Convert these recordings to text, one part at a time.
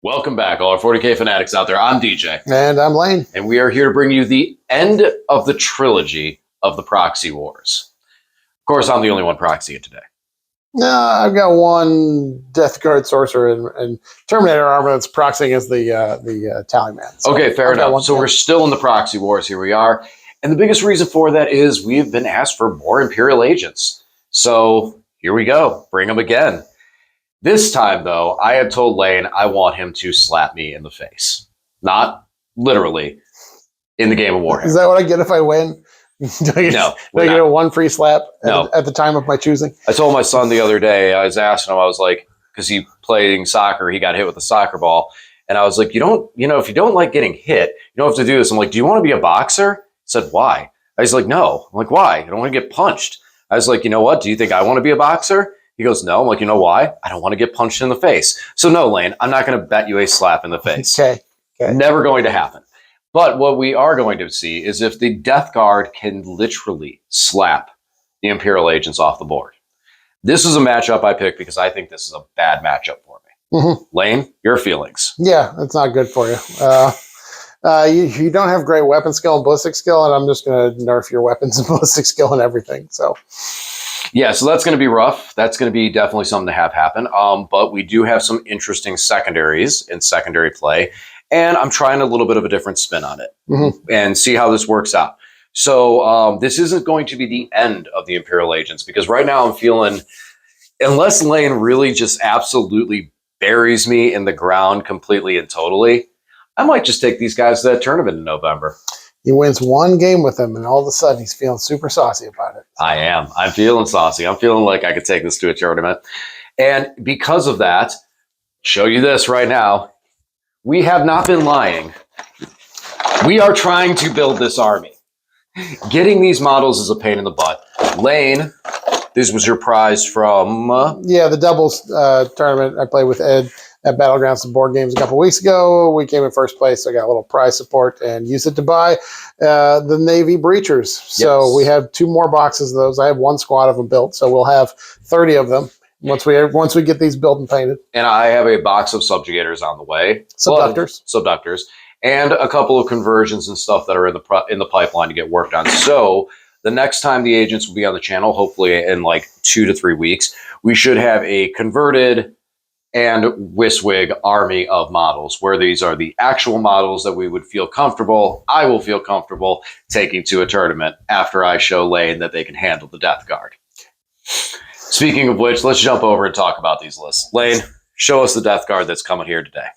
Welcome back, all our 40K fanatics out there. I'm DJ. And I'm Lane. And we are here to bring you the end of the trilogy of the Proxy Wars. Of course, I'm the only one proxying today. No, I've got one DeathGuard sorcerer and Terminator armor that's proxying as the Tallyman. So okay, fair enough. So we're still in the Proxy Wars. Here we are. And the biggest reason for that is we've been asked for more Imperial agents. So here we go. Bring them again. This time, though, I had told Lane I want him to slap me in the face. Not literally in the game of Warhammer. Is that what I get if I win? Do I get a one free slap at the time of my choosing? I told my son the other day, I was asking him, I was like, because he playing soccer, he got hit with a soccer ball. And I was like, if you don't like getting hit, you don't have to do this. I'm like, do you want to be a boxer? He said, why? I was like, no. I'm like, why? I don't want to get punched. I was like, you know what? Do you think I want to be a boxer? He goes, no. I'm like, you know why? I don't want to get punched in the face. So no, Lane, I'm not going to bet you a slap in the face. Okay. Never going to happen. But what we are going to see is if the DeathGuard can literally slap the Imperial agents off the board. This is a matchup I picked because I think this is a bad matchup for me. Mm-hmm. Lane, your feelings? Yeah, it's not good for you. You don't have great weapon skill and ballistic skill, and I'm just going to nerf your weapons and ballistic skill and everything. So... yeah, so that's going to be rough. That's going to be definitely something to have happen. But we do have some interesting secondaries in secondary play. And I'm trying a little bit of a different spin on it and see how this works out. So this isn't going to be the end of the Imperial agents because right now I'm feeling, unless Lane really just absolutely buries me in the ground completely and totally, I might just take these guys to that tournament in November. He wins one game with him, and all of a sudden he's feeling super saucy about it. I am. I'm feeling saucy. I'm feeling like I could take this to a tournament. And because of that, show you this right now. We have not been lying. We are trying to build this army. Getting these models is a pain in the butt. Lane, this was your prize from... yeah, the doubles tournament I played with Ed at Battlegrounds and Board Games a couple weeks ago. We came in first place, so I got a little prize support and used it to buy the Navy Breachers. So we have 2 more boxes of those. I have 1 squad of them built, so we'll have 30 of them once we get these built and painted. And I have a box of subjugators on the way. Subductors. And a couple of conversions and stuff that are in the pipeline to get worked on. So the next time the agents will be on the channel, hopefully in like 2 to 3 weeks, we should have a converted and Wiswig army of models, where these are the actual models that we would feel comfortable, I will feel comfortable taking to a tournament after I show Lane that they can handle the DeathGuard. Speaking of which, let's jump over and talk about these lists. Lane, show us the DeathGuard that's coming here today.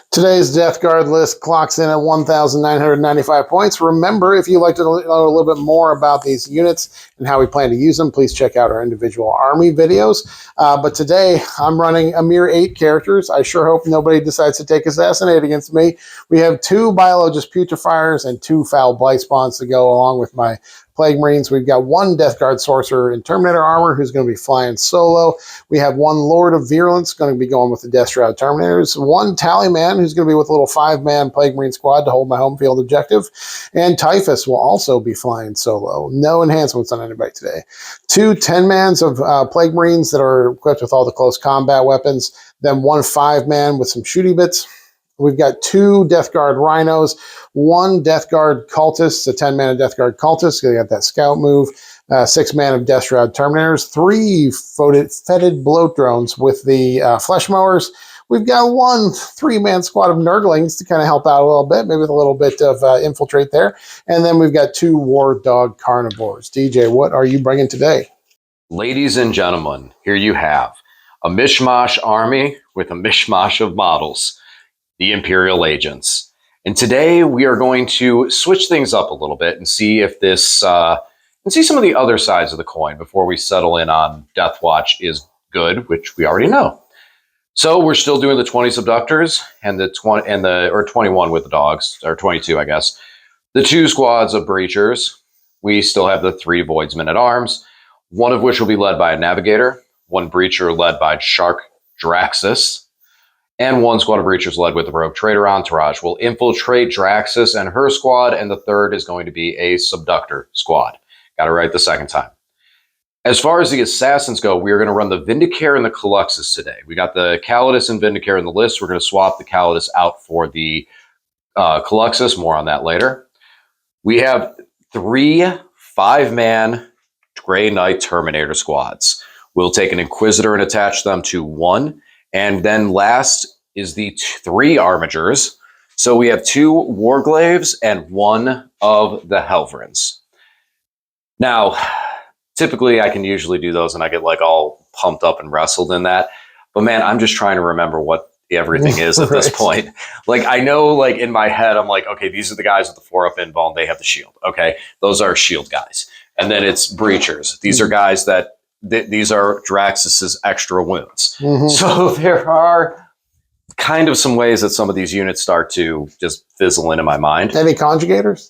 Today's DeathGuard list clocks in at 1,995 points. Remember, if you'd like to know a little bit more about these units and how we plan to use them, please check out our individual army videos. But today, I'm running a mere 8 characters. I sure hope nobody decides to take Assassinate against me. We have 2 Biologist Putrefiers and 2 Foul Blight Spawns to go along with my Plague Marines. We've got 1 DeathGuard Sorcerer in Terminator armor who's going to be flying solo. We have 1 Lord of Virulence going to be going with the Death Shroud Terminators. 1 Tallyman who's going to be with a little 5-man Plague Marine squad to hold my home field objective. And Typhus will also be flying solo. No enhancements on anybody today. 2 10-mans of Plague Marines that are equipped with all the close combat weapons. Then 1 5-man with some shooty bits. We've got 2 DeathGuard Rhinos, 1 DeathGuard Cultist, a 10-man of DeathGuard Cultist. They got that scout move. 6-man of Death Shroud Terminators. 3 fetid bloat drones with the flesh mowers. We've got 1 3-man squad of Nurglings to kind of help out a little bit, maybe with a little bit of infiltrate there. And then we've got 2 War Dog Carnivores. DJ, what are you bringing today? Ladies and gentlemen, here you have a mishmash army with a mishmash of models. The Imperial agents. And today we are going to switch things up a little bit and see if this, and see some of the other sides of the coin before we settle in on Death Watch is good, which we already know. So we're still doing the 20 subductors and the 21 with the dogs, or 22, I guess. The 2 squads of breachers. We still have the 3 voidsmen at arms, one of which will be led by a navigator, 1 breacher led by Shark Draxus, and 1 squad of breachers led with the rogue trader entourage will infiltrate Draxus and her squad, and the 3rd is going to be a subductor squad. Got it right the 2nd time. As far as the assassins go, we are going to run the Vindicare and the Caluxus today. We got the Calidus and Vindicare in the list. We're going to swap the Calidus out for the Caluxus. More on that later. We have 3 5-man Grey Knight Terminator squads. We'll take an Inquisitor and attach them to 1. And then last is the 3 Armigers. So we have 2 Warglaves and 1 of the Helverins. Now, typically I can usually do those and I get like all pumped up and wrestled in that. But man, I'm just trying to remember what everything is at this point. Like, I know, like, in my head, I'm like, okay, these are the guys with the 4-up invuln. They have the shield. Okay, those are shield guys. And then it's breachers. These are guys that, these are Draxus's extra wounds. So there are kind of some ways that some of these units start to just fizzle into my mind. Any conjugators?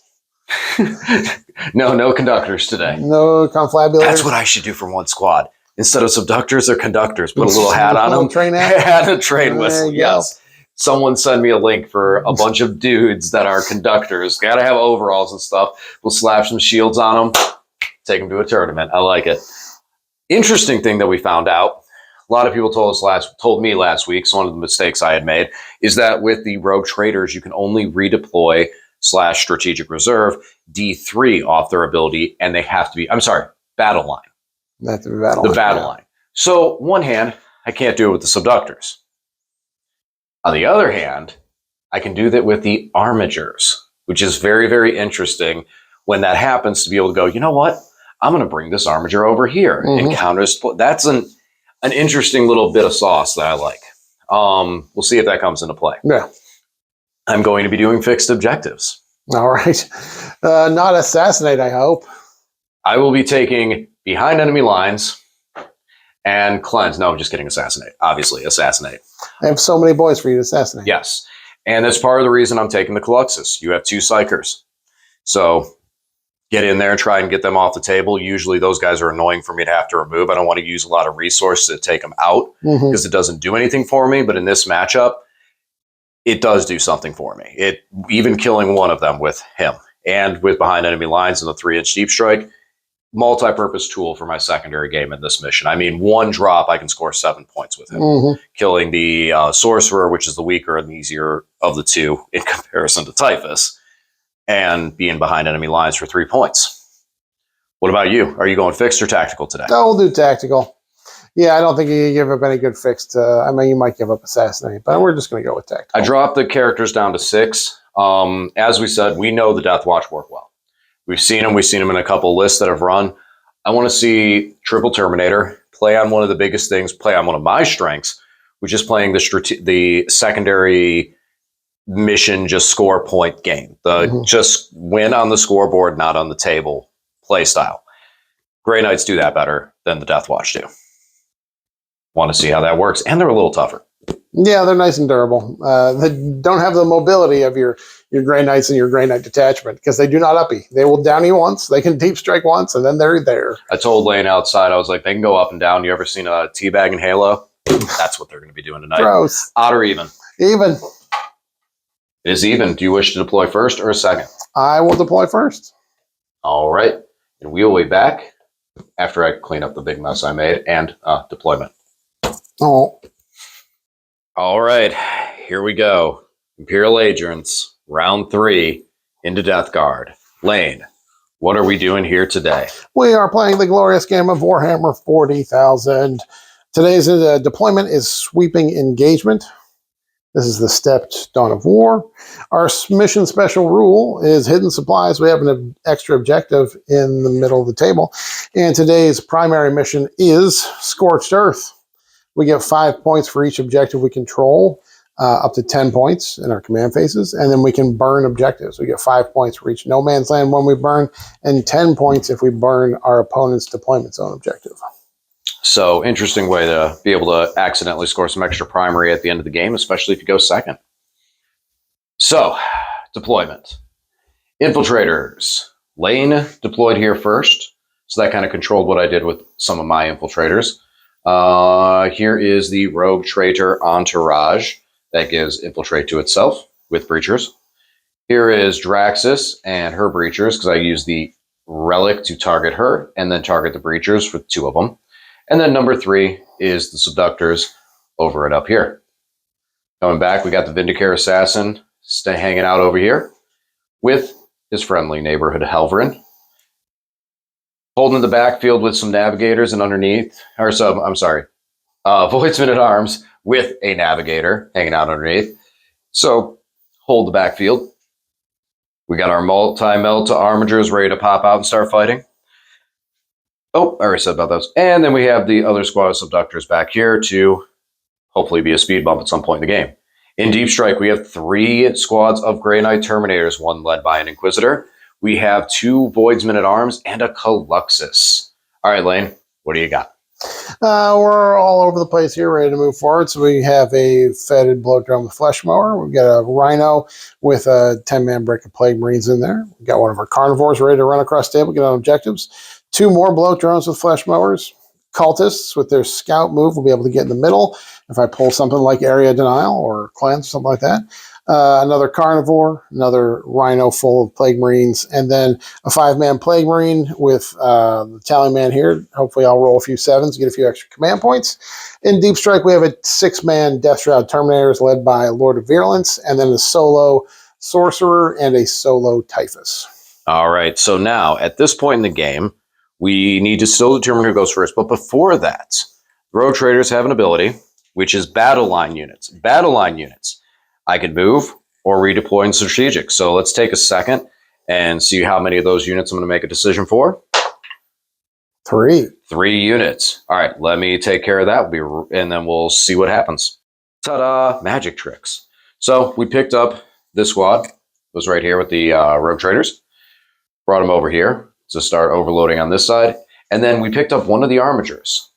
No conductors today. No conflabulators? That's what I should do for one squad. Instead of subductors, they're conductors. Put a little hat on them. Train hat? And a train whistle, yes. Someone send me a link for a bunch of dudes that are conductors. Got to have overalls and stuff. We'll slap some shields on them. Take them to a tournament. I like it. Interesting thing that we found out, a lot of people told me last week, so one of the mistakes I had made, is that with the rogue traders, you can only redeploy / strategic reserve D3 off their ability, and they have to be, battle line. That's the battle line. So, one hand, I can't do it with the subductors. On the other hand, I can do that with the armigers, which is very, very interesting when that happens to be able to go, you know what? I'm going to bring this armiger over here and counter. That's an interesting little bit of sauce that I like. We'll see if that comes into play. Yeah. I'm going to be doing fixed objectives. All right. Not assassinate, I hope. I will be taking behind enemy lines and cleanse. No, I'm just kidding. Assassinate. Obviously, assassinate. I have so many boys for you to assassinate. Yes. And that's part of the reason I'm taking the Caluxus. You have 2 Psychers. So get in there and try and get them off the table. Usually those guys are annoying for me to have to remove. I don't want to use a lot of resources to take them out because it doesn't do anything for me. But in this matchup, it does do something for me. Even killing one of them with him and with behind enemy lines and the 3-inch deep strike, multi-purpose tool for my secondary game in this mission. I mean, 1 drop, I can score 7 points with him. Killing the sorcerer, which is the weaker and easier of the 2 in comparison to Typhus, and being behind enemy lines for 3 points. What about you? Are you going fixed or tactical today? No, we'll do tactical. Yeah, I don't think you give up any good fixed. I mean, you might give up assassinate, but we're just going to go with tactical. I dropped the characters down to 6. As we said, we know the Death Watch work well. We've seen them in a couple lists that have run. I want to see Triple Terminator play on one of the biggest things, play on one of my strengths, which is playing the secondary mission, just score point game. Just win on the scoreboard, not on the table play style. Grey Knights do that better than the Death Watch do. Want to see how that works. And they're a little tougher. Yeah, they're nice and durable. They don't have the mobility of your Grey Knights and your Grey Knight detachment because they do not uppy. They will down you once, they can deep strike once, and then they're there. I told Lane outside, I was like, they can go up and down. You ever seen a teabag in Halo? That's what they're going to be doing tonight. Gross. Odd or even? Even. It is even. Do you wish to deploy first or second? I will deploy first. All right. And we will be back after I clean up the big mess I made and deployment. Oh. All right. Here we go. Imperial Agents, round 3 into DeathGuard. Lane, what are we doing here today? We are playing the glorious game of Warhammer 40,000. Today's deployment is sweeping engagement. This is the stepped Dawn of War. Our mission special rule is hidden supplies. We have an extra objective in the middle of the table. And today's primary mission is Scorched Earth. We get 5 points for each objective we control, up to 10 points in our command phases. And then we can burn objectives. We get 5 points for each no man's land one we burn, and 10 points if we burn our opponent's deployment zone objective. So, interesting way to be able to accidentally score some extra primary at the end of the game, especially if you go second. So, deployment. Infiltrators. Lane deployed here first. So that kind of controlled what I did with some of my infiltrators. Here is the Rogue Traitor Entourage. That gives Infiltrate to itself with Breachers. Here is Draxus and her Breachers, because I use the relic to target her, and then target the breachers with 2 of them. And then number 3 is the subductors over it up here. Coming back, we got the Vindicare Assassin hanging out over here with his friendly neighborhood Helverin. Holding the backfield with some navigators and underneath, or some, I'm sorry, Voidsmen at Arms with a navigator hanging out underneath. So hold the backfield. We got our multi-melta armigers ready to pop out and start fighting. Oh, I already said about those. And then we have the other squad of subductors back here to hopefully be a speed bump at some point in the game. In Deep Strike, we have 3 squads of Grey Knight Terminators, 1 led by an Inquisitor. We have 2 Voidsmen at Arms and a Caluxus. All right, Lane, what do you got? We're all over the place here, ready to move forward. So we have a Fetid Bloatdrome with Flesh Mower. We've got a Rhino with a 10-man brick of Plague Marines in there. We've got one of our Carnivores ready to run across the table, get on objectives. 2 more Bloatdromes with Flesh Mowers. Cultists with their Scout move will be able to get in the middle if I pull something like Area Denial or Cleanse, something like that. Another Carnivore, another Rhino full of Plague Marines, and then a 5-man Plague Marine with the Tally Man here. Hopefully I'll roll a few 7s, get a few extra command points. In Deep Strike, we have a 6-man Death Shroud Terminators led by Lord of Virulence, and then a solo Sorcerer and a solo Typhus. All right, so now at this point in the game, we need to still determine who goes first. But before that, Road Traders have an ability, which is Battle Line Units. Battle Line Units. I could move or redeploy in strategic. So let's take a second and see how many of those units I'm going to make a decision for. 3. 3 units. All right, let me take care of that, and then we'll see what happens. Ta-da! Magic tricks. So we picked up this squad. It was right here with the Rogue Traders. Brought them over here to start overloading on this side. And then we picked up one of the Armigers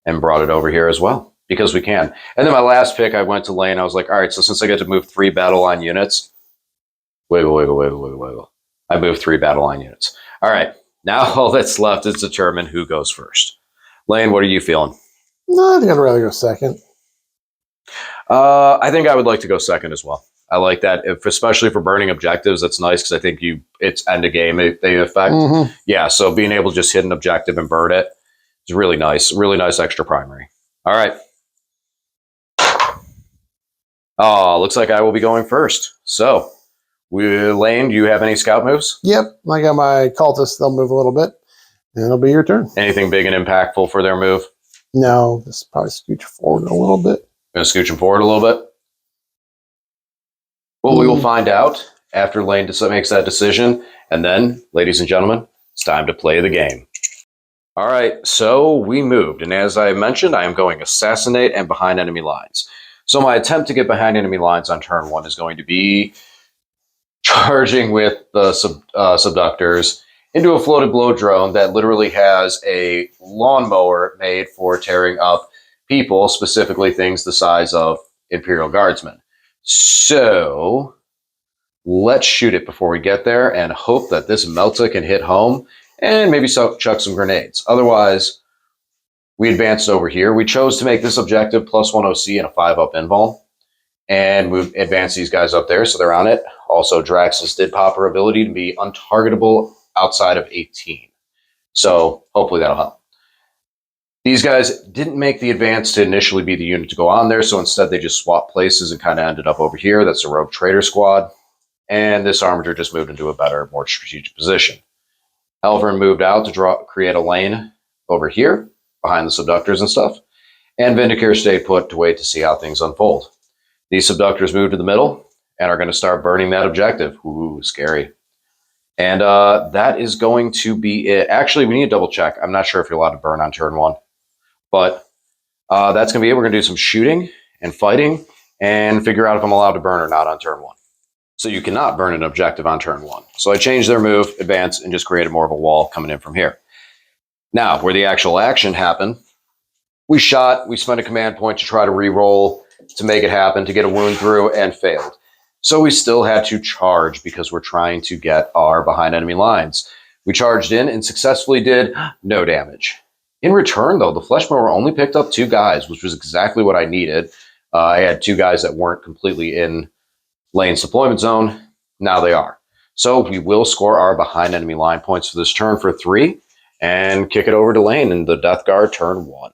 and brought it over here as well, because we can. And then my last pick, I went to lane. I was like, all right, so since I get to move 3 battle line units, wiggle, wiggle, wiggle, wiggle, wiggle. I moved 3 battle line units. All right, now all that's left is determine who goes first. Lane, what are you feeling? No, I think I'd rather go second. I think I would like to go second as well. I like that, especially for burning objectives. That's nice because I think it's end of game they affect. Mm-hmm. Yeah, so being able to just hit an objective and burn it is really nice. Really nice extra primary. All right. Oh, looks like I will be going first. So, Lane, do you have any scout moves? Yep, I got my Cultists. They'll move a little bit, and it'll be your turn. Anything big and impactful for their move? No, this probably scooch forward a little bit. Going to scooch them forward a little bit? Well, we will find out after Lane makes that decision. And then, ladies and gentlemen, it's time to play the game. All right, so we moved. And as I mentioned, I am going Assassinate and behind enemy lines. So my attempt to get behind enemy lines on turn 1 is going to be charging with the subductors into a floated blow drone that literally has a lawnmower made for tearing up people, specifically things the size of Imperial Guardsmen. So let's shoot it before we get there and hope that this Melta can hit home and maybe chuck some grenades. Otherwise, we advanced over here. We chose to make this objective +1 OC and a 5-up invul, and we advanced these guys up there, so they're on it. Also, Draxus did pop her ability to be untargetable outside of 18. So hopefully that'll help. These guys didn't make the advance to initially be the unit to go on there, so instead they just swapped places and kind of ended up over here. That's the Rogue Trader squad. And this Armiger just moved into a better, more strategic position. Helverin moved out to create a lane over here, behind the subductors and stuff. And Vindicare stayed put to wait to see how things unfold. These subductors moved to the middle and are going to start burning that objective. Ooh, scary. And that is going to be it. Actually, we need to double check. I'm not sure if you're allowed to burn on turn 1. But that's going to be it. We're going to do some shooting and fighting and figure out if I'm allowed to burn or not on turn 1. So you cannot burn an objective on turn 1. So I changed their move, advance, and just created more of a wall coming in from here. Now, where the actual action happened, we shot, we spent a command point to try to re-roll to make it happen, to get a wound through, and failed. So we still had to charge because we're trying to get our behind enemy lines. We charged in and successfully did no damage. In return, though, the Fleshmower only picked up 2 guys, which was exactly what I needed. I had 2 guys that weren't completely in Lane's deployment zone. Now they are. So we will score our behind enemy line points for this turn for 3 and kick it over to Lane in the Death Guard turn 1.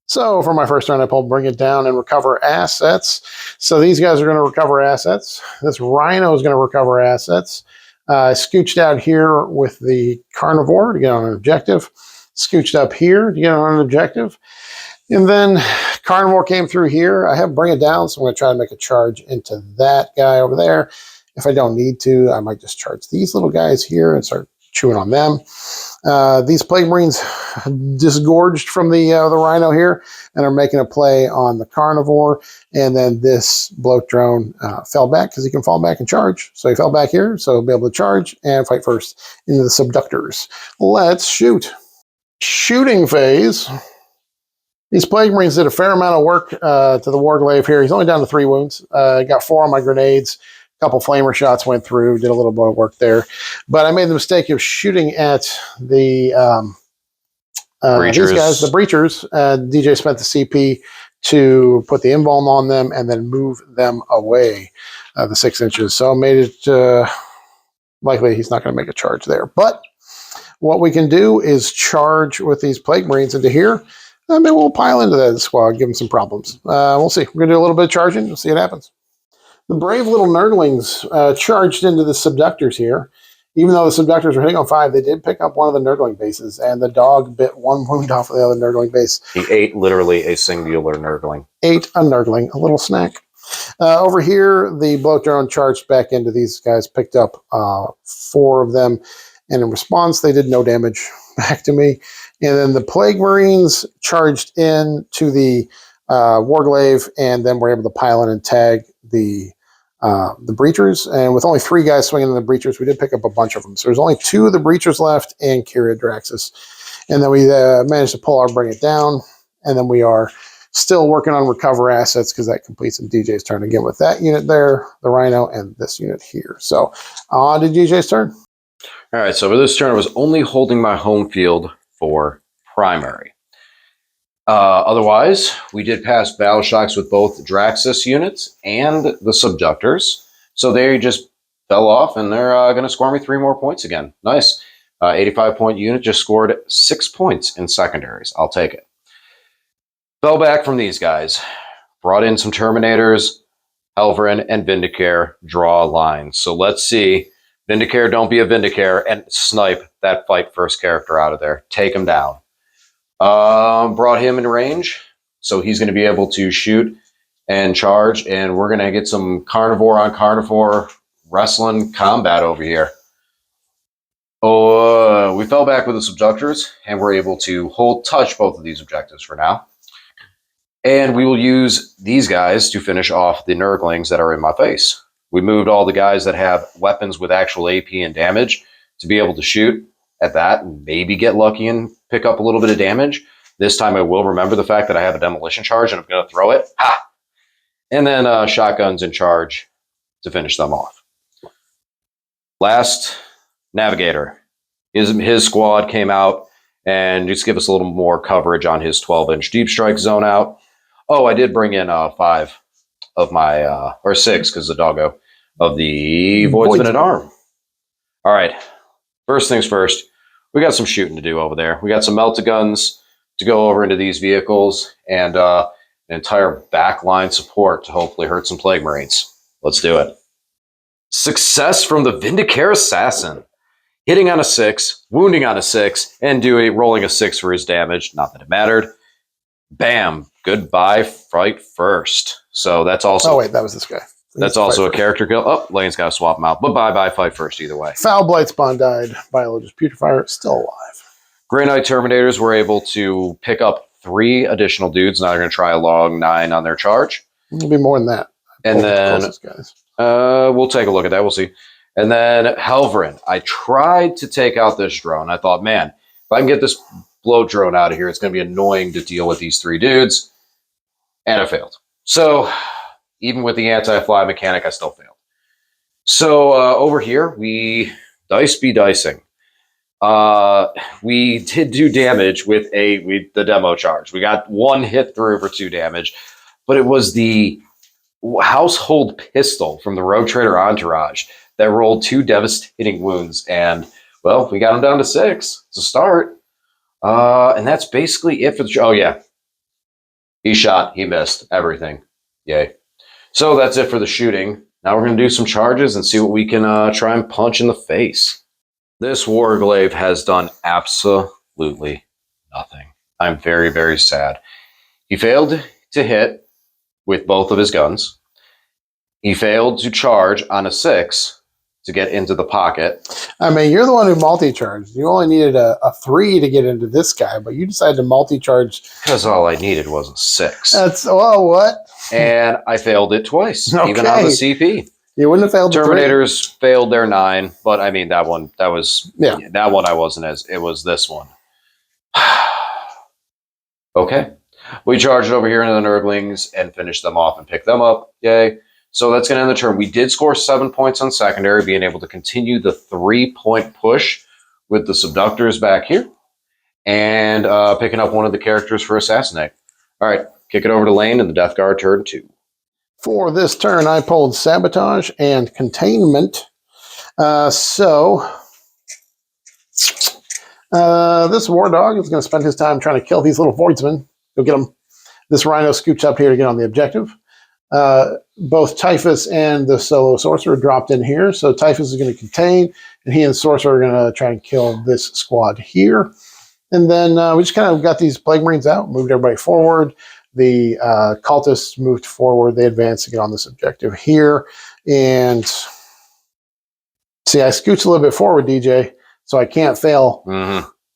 So for my first turn, I pulled Bring It Down and recover assets. So these guys are going to recover assets. This Rhino is going to recover assets. Scooched out here with the Carnivore to get on an objective. Scooched up here to get on an objective. And then Carnivore came through here. I have Bring It Down, so I'm going to try to make a charge into that guy over there. If I don't need to, I might just charge these little guys here and start chewing on them. These Plague Marines disgorged from the Rhino here and are making a play on the Carnivore. And then this Bloat Drone fell back because he can fall back and charge. So he fell back here, so he'll be able to charge and fight first into the Subductors. Let's shoot. Shooting phase. These Plague Marines did a fair amount of work to the Warglaive here. He's only down to 3 wounds. Got 4 on my grenades. A couple flamer shots went through, did a little bit of work there. But I made the mistake of shooting at the these guys, the Breachers. DJ spent the CP to put the invuln on them and then move them away the 6 inches. So I made it likely he's not going to make a charge there. But what we can do is charge with these Plague Marines into here. Maybe we'll pile into that squad, give them some problems. We'll see. We're going to do a little bit of charging. We'll see what happens. The brave little nerdlings charged into the Subductors here. Even though the Subductors were hitting on 5, they did pick up one of the nerdling bases, and the dog bit 1 wound off of the other nerdling base. He ate literally a singular nerdling. Ate a nerdling, a little snack. Over here, the Bloat Drone charged back into these guys, picked up 4 of them, and in response, they did no damage back to me. And then the Plague Marines charged in to the Warglaive, and then were able to pile in and tag the Breachers. And with only 3 guys swinging in the Breachers, we did pick up a bunch of them. So there's only 2 of the Breachers left and Kyria Draxus. And then we managed to pull our Bring It Down. And then we are still working on recover assets because that completes in DJ's turn again with that unit there, the Rhino, and this unit here. So on to DJ's turn. All right, so for this turn, I was only holding my home field for primary. Otherwise, we did pass battle shocks with both Draxus units and the Subductors. So they just fell off, and they're going to score me 3 more points again. Nice. 85-point unit just scored 6 points in secondaries. I'll take it. Fell back from these guys. Brought in some Terminators, Helverin, and Vindicare. Draw a line. So let's see. Vindicare, don't be a Vindicare, and snipe that fight first character out of there. Take him down. Brought him in range, so he's going to be able to shoot and charge, and we're going to get some Carnivore on Carnivore wrestling combat over here. We fell back with the Subductors, and we're able to touch both of these objectives for now. And we will use these guys to finish off the Nurglings that are in my face. We moved all the guys that have weapons with actual AP and damage to be able to shoot at that and maybe get lucky and pick up a little bit of damage. This time I will remember the fact that I have a demolition charge and I'm going to throw it. Ha! And then shotguns in charge to finish them off. Last, Navigator. His squad came out and just give us a little more coverage on his 12-inch deep strike zone out. Oh, I did bring in 5 of my, or 6 because the doggo, of the Voidsman at Arm. All right. First things first, we got some shooting to do over there. We got some melta-guns to go over into these vehicles and an entire backline support to hopefully hurt some Plague Marines. Let's do it. Success from the Vindicare Assassin. Hitting on a 6, wounding on a 6, and rolling a 6 for his damage. Not that it mattered. Bam. Goodbye, fight first. So that's also... Oh, wait, that was this guy. That's also a character kill. Oh, Lane's got to swap him out. But bye-bye, fight first either way. Foul Blight Spawn died. Biologist Putrefier still alive. Grey Knight Terminators were able to pick up 3 additional dudes. Now they're going to try a long 9 on their charge. It'll be more than that. And then we'll take a look at that. We'll see. And then Helverin. I tried to take out this drone. I thought, man, if I can get this bloat drone out of here, it's going to be annoying to deal with these 3 dudes. And I failed. So... even with the anti-fly mechanic, I still failed. So over here, we dice be dicing. We did do damage with the demo charge. We got 1 hit through for 2 damage, but it was the household pistol from the Rogue Trader Entourage that rolled 2 devastating wounds. And, well, we got him down to 6 to start. And that's basically it for the show. Oh, yeah. He shot. He missed. Everything. Yay. So that's it for the shooting. Now we're going to do some charges and see what we can try and punch in the face. This Warglaive has done absolutely nothing. I'm very, very sad. He failed to hit with both of his guns. He failed to charge on a 6 to get into the pocket. I mean, you're the one who multi-charged. You only needed a 3 to get into this guy, but you decided to multi-charge. Because all I needed was a 6. That's, oh, what? And I failed it twice, Okay. even on the CP. You wouldn't have failed the 3. Terminators failed their 9, but I mean, that one I wasn't as, it was this one. Okay. We charged over here into the Nurglings and finished them off and picked them up. Yay. So that's going to end the turn. We did score 7 points on secondary, being able to continue the 3-point push with the Subductors back here and picking up one of the characters for Assassinate. All right, kick it over to Lane in the DeathGuard turn 2. For this turn, I pulled Sabotage and Containment. This War Dog is going to spend his time trying to kill these little Voidsmen. Go get them. This Rhino scoots up here to get on the objective. Both Typhus and the Solo Sorcerer dropped in here, so Typhus is going to contain, and he and Sorcerer are going to try and kill this squad here. And then we just kind of got these Plague Marines out, moved everybody forward. The cultists moved forward. They advanced to get on this objective here. And see, I scooch a little bit forward, DJ, so I can't fail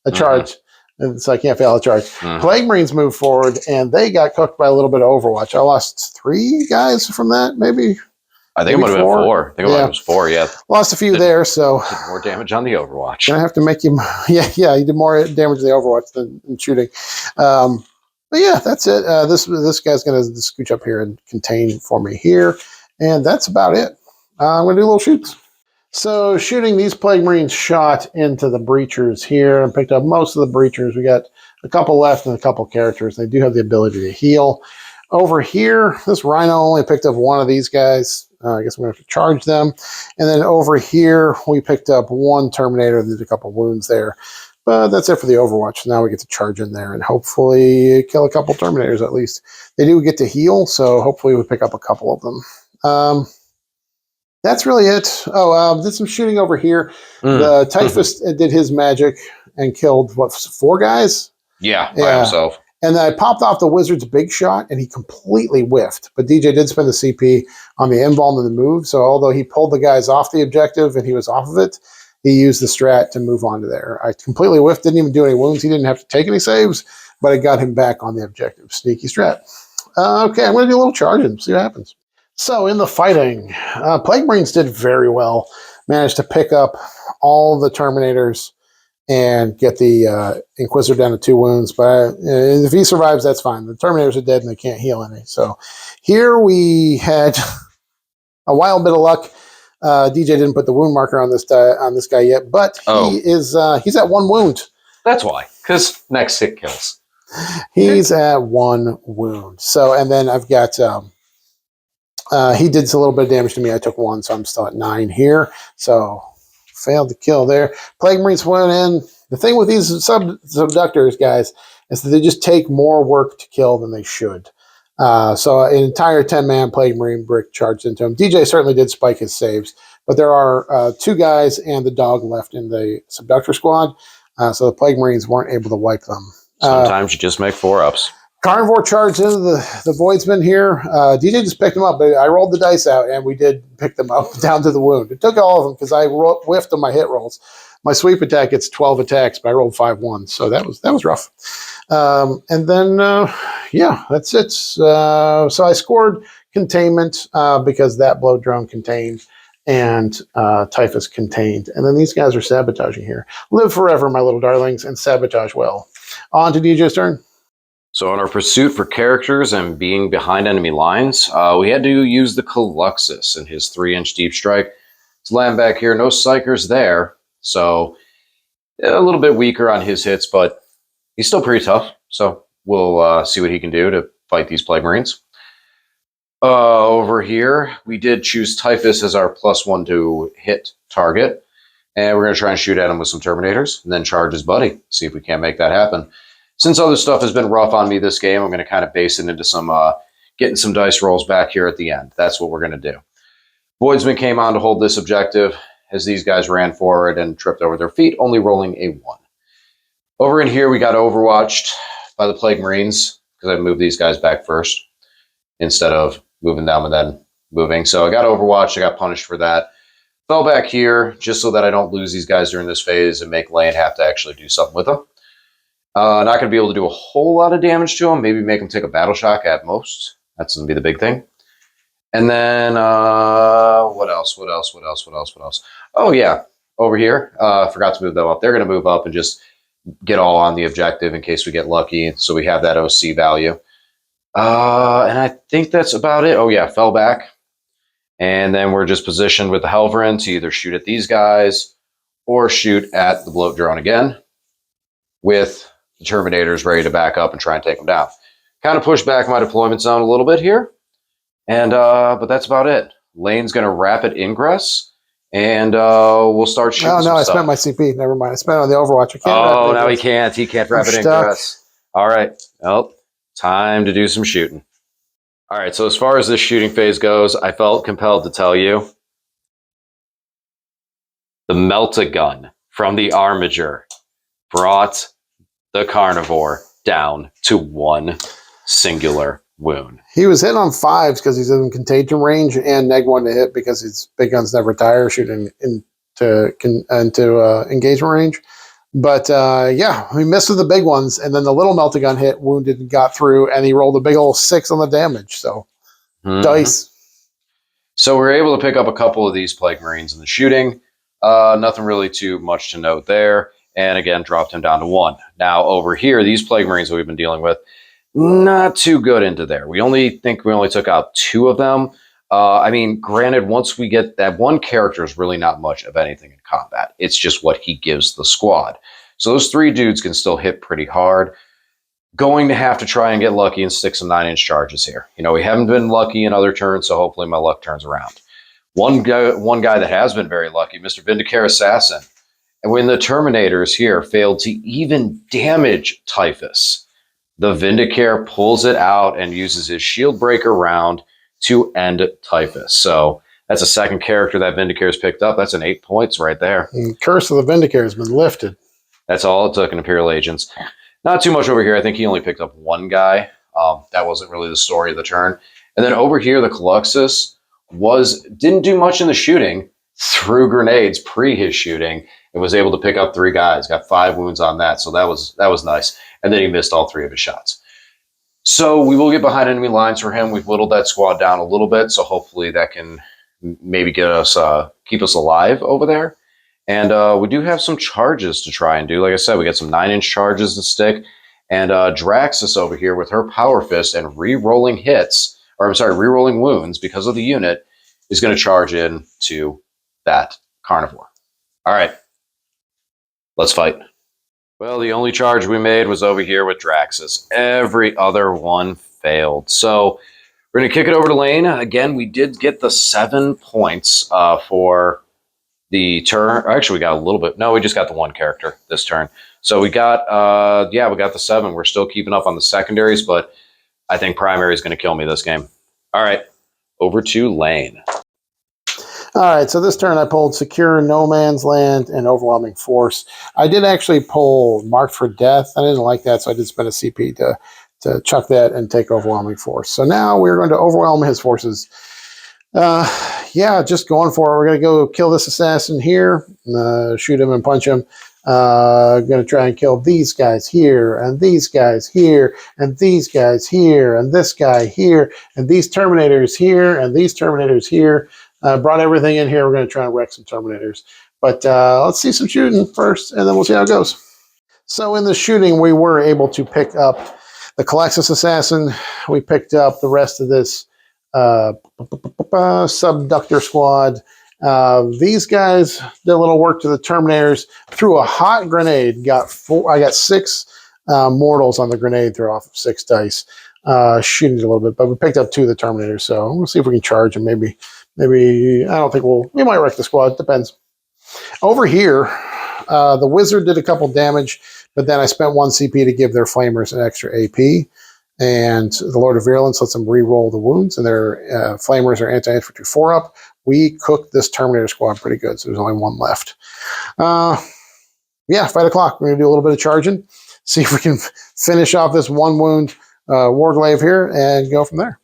a charge. And so I can't fail a charge. Plague Marines moved forward, and they got cooked by a little bit of Overwatch. I lost 3 guys from that, maybe. I think it might have been 4. I think it was 4, yeah. Lost a few there, so. Did more damage on the Overwatch. Gonna have to make you, yeah, you did more damage to the Overwatch than shooting. But yeah, that's it. This guy's going to scooch up here and contain for me here. And that's about it. I'm going to do little shoots. So shooting, these Plague Marines shot into the Breachers here and picked up most of the Breachers. We got a couple left and a couple characters. They do have the ability to heal. Over here, this Rhino only picked up one of these guys. I guess we're going to have to charge them. And then over here, we picked up 1 Terminator. There's a couple wounds there. But that's it for the Overwatch. Now we get to charge in there and hopefully kill a couple Terminators at least. They do get to heal, so hopefully we pick up a couple of them. That's really it. Oh, did some shooting over here. The Typhus did his magic and killed, 4 guys? Yeah, by himself. And then I popped off the Wizard's big shot, and he completely whiffed. But DJ did spend the CP on the invuln and the move, so although he pulled the guys off the objective and he was off of it, he used the strat to move on to there. I completely whiffed, didn't even do any wounds. He didn't have to take any saves, but I got him back on the objective. Sneaky strat. Okay, I'm going to do a little charging, see what happens. So in the fighting, Plague Marines did very well. Managed to pick up all the Terminators and get the Inquisitor down to 2 wounds. But if he survives, that's fine. The Terminators are dead and they can't heal any. So here we had a wild bit of luck. DJ didn't put the wound marker on this guy yet, but he's at 1 wound. That's why, because next hit kills. He's at 1 wound. So, and then I've got he did a little bit of damage to me. I took 1, so I'm still at 9 here. So failed to kill there. Plague Marines went in. The thing with these subductors, guys, is that they just take more work to kill than they should. So an entire 10-man Plague Marine brick charged into him. DJ certainly did spike his saves, but there are 2 guys and the dog left in the Subductor squad, so the Plague Marines weren't able to wipe them. Sometimes you just make 4-ups. Carnivore charged into the Voidsman here. DJ just picked them up, but I rolled the dice out, and we did pick them up down to the wound. It took all of them because I whiffed on my hit rolls. My sweep attack gets 12 attacks, but I rolled 5 ones, so that was rough. And then, yeah, that's it. So I scored containment because that blow drone contained and Typhus contained. And then these guys are sabotaging here. Live forever, my little darlings, and sabotage well. On to DJ's turn. So in our pursuit for characters and being behind enemy lines, we had to use the Caluxus in his 3-inch deep strike. Let's land back here. No psychers there. So a little bit weaker on his hits, but he's still pretty tough. So we'll see what he can do to fight these Plague Marines. Over here, we did choose Typhus as our +1 to hit target. And we're going to try and shoot at him with some Terminators and then charge his buddy. See if we can't make that happen. Since other stuff has been rough on me this game, I'm going to kind of base it into some getting some dice rolls back here at the end. That's what we're going to do. Voidsman came on to hold this objective as these guys ran forward and tripped over their feet, only rolling a 1. Over in here, we got overwatched by the Plague Marines because I moved these guys back first instead of moving them and then moving. So I got overwatched. I got punished for that. Fell back here just so that I don't lose these guys during this phase and make Lane have to actually do something with them. Not going to be able to do a whole lot of damage to them. Maybe make them take a battle shock at most. That's going to be the big thing. And then what else? Oh, yeah. Over here. Forgot to move them up. They're going to move up and just get all on the objective in case we get lucky. So we have that OC value. And I think that's about it. Oh, yeah. Fell back. And then we're just positioned with the Helverin to either shoot at these guys or shoot at the bloat drone again with the Terminators ready to back up and try and take them down. Kind of push back my deployment zone a little bit here. And but that's about it. Lane's going to rapid ingress and we'll start shooting some I stuff. spent my CP. Never mind. I spent it on the Overwatch. I can't oh, now he can't. He can't rapid ingress. All right. Well, time to do some shooting. All right, so as far as this shooting phase goes, I felt compelled to tell you the Melt-A-Gun from the Armiger brought the Carnivore down to 1 singular wound. He was hitting on 5s because he's in contagion range and -1 to hit because his big guns never tire shooting into engagement range. But yeah, we missed with the big ones, and then the little Melt-A-Gun hit, wounded, and got through, and he rolled a big old 6 on the damage. So, dice. So we're able to pick up a couple of these Plague Marines in the shooting. Nothing really too much to note there. And again, dropped him down to 1. Now over here, these Plague Marines that we've been dealing with, not too good into there. We only took out 2 of them. I mean, granted, once we get that one character is really not much of anything in combat. It's just what he gives the squad. So those 3 dudes can still hit pretty hard. Going to have to try and get lucky and stick some 9-inch charges here. You know, we haven't been lucky in other turns, so hopefully my luck turns around. One guy that has been very lucky, Mr. Vindicare Assassin. And when the Terminators here failed to even damage Typhus, the Vindicare pulls it out and uses his shield breaker round to end Typhus. So that's a second character that Vindicare's picked up. That's an 8 points right there. And Curse of the Vindicare has been lifted. That's all it took in Imperial Agents. Not too much over here. I think he only picked up 1 guy. That wasn't really the story of the turn. And then over here, the Caluxus didn't do much in the shooting, threw grenades pre his shooting, and was able to pick up 3 guys. Got 5 wounds on that, so that was nice. And then he missed all 3 of his shots. So we will get behind enemy lines for him. We've whittled that squad down a little bit, so hopefully that can maybe get us keep us alive over there. And we do have some charges to try and do. Like I said, we got some 9-inch charges to stick. And Draxus over here with her Power Fist and re-rolling wounds because of the unit is going to charge in to that Carnivore. All right, let's fight. Well, the only charge we made was over here with Draxus. Every other one failed. So we're going to kick it over to Lane. Again, we did get the 7 points for the turn. Actually, we got a little bit. No, we just got the 1 character this turn. So we got, we got the 7. We're still keeping up on the secondaries, but I think primary is going to kill me this game. All right, over to Lane. All right, so this turn I pulled Secure No Man's Land and Overwhelming Force. I did actually pull Marked for Death. I didn't like that, so I did spend a CP to chuck that and take Overwhelming Force. So now we're going to overwhelm his forces. Yeah, just going for it. We're going to go kill this assassin here, shoot him and punch him. Going to try and kill these guys here, and these guys here, and these guys here, and this guy here, and these Terminators here, and these Terminators here. Brought everything in here. We're going to try and wreck some Terminators. But let's see some shooting first, and then we'll see how it goes. So in the shooting, we were able to pick up the Caluxus Assassin. We picked up the rest of this Subductor Squad. These guys did a little work to the Terminators. Threw a hot grenade. I got 6 mortals on the grenade throw off of 6 dice. shooting it a little bit. But we picked up 2 of the Terminators, so we'll see if we can charge them. Maybe I don't think we might wreck the squad. Depends. Over here, the Wizard did a couple damage, but then I spent 1 CP to give their Flamers an extra AP. And the Lord of Virulence lets them re-roll the wounds, and their Flamers are anti-infantry 4-up. We cooked this Terminator squad pretty good, so there's only 1 left. Yeah, fight o'clock. We're going to do a little bit of charging, see if we can finish off this 1 wound Warglaive here, and go from there.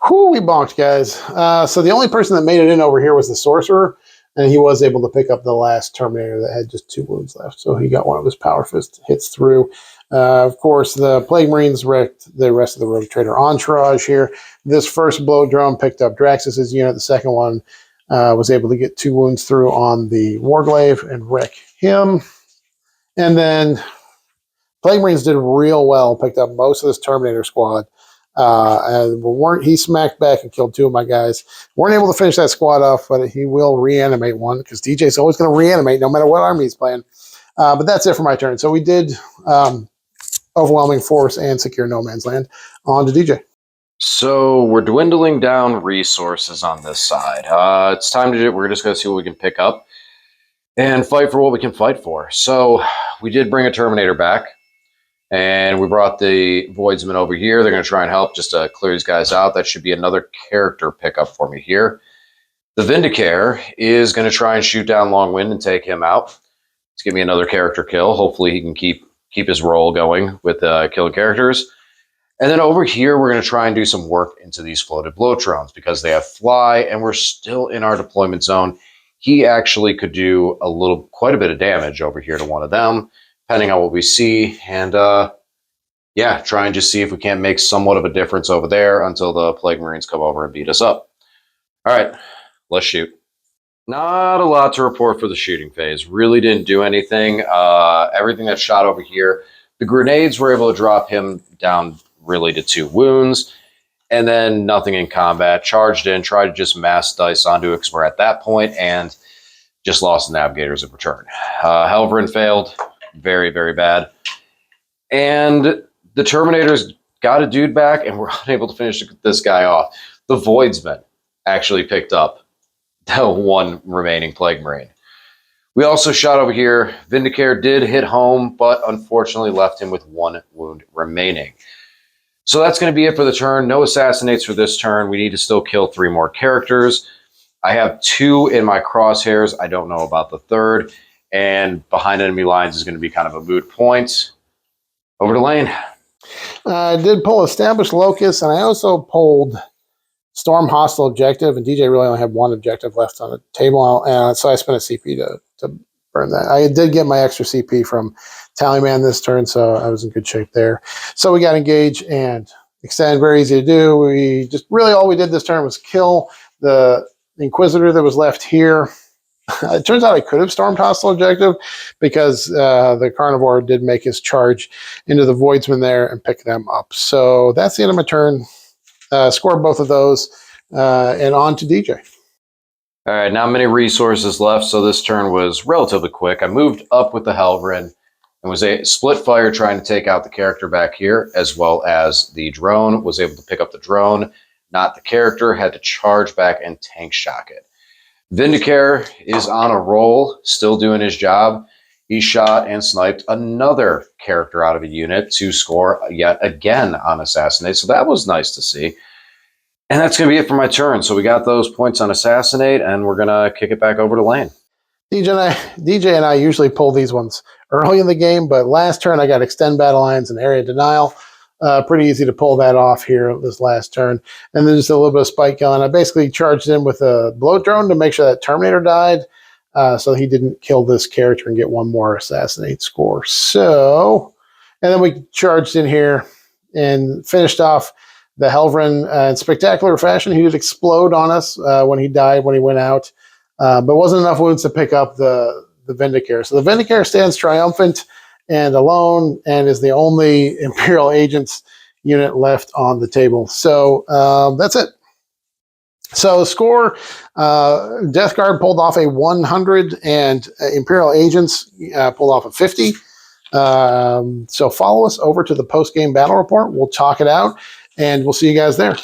Whew, we bonked, guys. So the only person that made it in over here was the Sorcerer, and he was able to pick up the last Terminator that had just 2 wounds left. So he got one of his Power Fist hits through. Of course, the Plague Marines wrecked the rest of the Rogue Trader entourage here. This first blow drone picked up Draxus's unit. The second one was able to get 2 wounds through on the Warglaive and wreck him. And then Plague Marines did real well, picked up most of this Terminator squad. He smacked back and killed 2 of my guys. Weren't able to finish that squad off, but he will reanimate one because DJ's always going to reanimate no matter what army he's playing. But that's it for my turn. So we did overwhelming force and secure no man's land. On to DJ. So we're dwindling down resources on this side. It's time to do. We're just going to see what we can pick up and fight for what we can fight for. So we did bring a Terminator back, and we brought the Voidsmen over here. They're going to try and help just to clear these guys out. That should be another character pickup for me here. The Vindicare is going to try and shoot down Longwind and take him out. Let's give me another character kill. Hopefully he can keep his role going with killing characters. And then over here, we're going to try and do some work into these floated Bloatrones because they have fly and we're still in our deployment zone. He actually could do quite a bit of damage over here to one of them, depending on what we see. And yeah, try and just see if we can't make somewhat of a difference over there until the Plague Marines come over and beat us up. All right, let's shoot. Not a lot to report for the shooting phase. Really didn't do anything. Everything that shot over here, the grenades were able to drop him down really to 2 wounds, and then nothing in combat. Charged in, tried to just mass dice onto Ixmer at that point, and just lost the Navigators in return. Helverin failed. Very, very bad. And the Terminators got a dude back, and were unable to finish this guy off. The Voidsmen actually picked up the 1 remaining Plague Marine. We also shot over here. Vindicare did hit home, but unfortunately left him with 1 wound remaining. So that's going to be it for the turn. No assassinates for this turn. We need to still kill 3 more characters. I have 2 in my crosshairs. I don't know about the 3rd. And behind enemy lines is going to be kind of a moot point. Over to Lane. I did pull Established Locus, and I also pulled Storm Hostile Objective, and DJ really only had 1 objective left on the table, so I spent a CP to burn that. I did get my extra CP from Tallyman this turn, so I was in good shape there. So we got Engage and Extend, very easy to do. We just really all we did this turn was kill the Inquisitor that was left here. It turns out I could have stormed Hostile Objective because the Carnivore did make his charge into the Voidsman there and pick them up. So that's the end of my turn. Score both of those, and on to DJ. All right, not many resources left, so this turn was relatively quick. I moved up with the Helverin and was a split fire trying to take out the character back here, as well as the drone. Was able to pick up the drone, not the character. Had to charge back and tank shock it. Vindicare is on a roll, still doing his job. He shot and sniped another character out of a unit to score yet again on Assassinate. So that was nice to see. And that's going to be it for my turn. So we got those points on Assassinate, and we're going to kick it back over to Lane. DJ and I usually pull these ones early in the game, but last turn I got Extend Battle Lines and Area Denial. Pretty easy to pull that off here this last turn. And then just a little bit of spike killing. I basically charged in with a bloat drone to make sure that Terminator died, so he didn't kill this character and get 1 more Assassinate score. So, and then we charged in here and finished off the Helverin in spectacular fashion. He did explode on us when he died, when he went out, but wasn't enough wounds to pick up the Vindicare. So the Vindicare stands triumphant and alone, and is the only Imperial Agents unit left on the table. So that's it. So the score, DeathGuard pulled off a 100, and Imperial Agents pulled off a 50. So follow us over to the post-game battle report. We'll talk it out, and we'll see you guys there.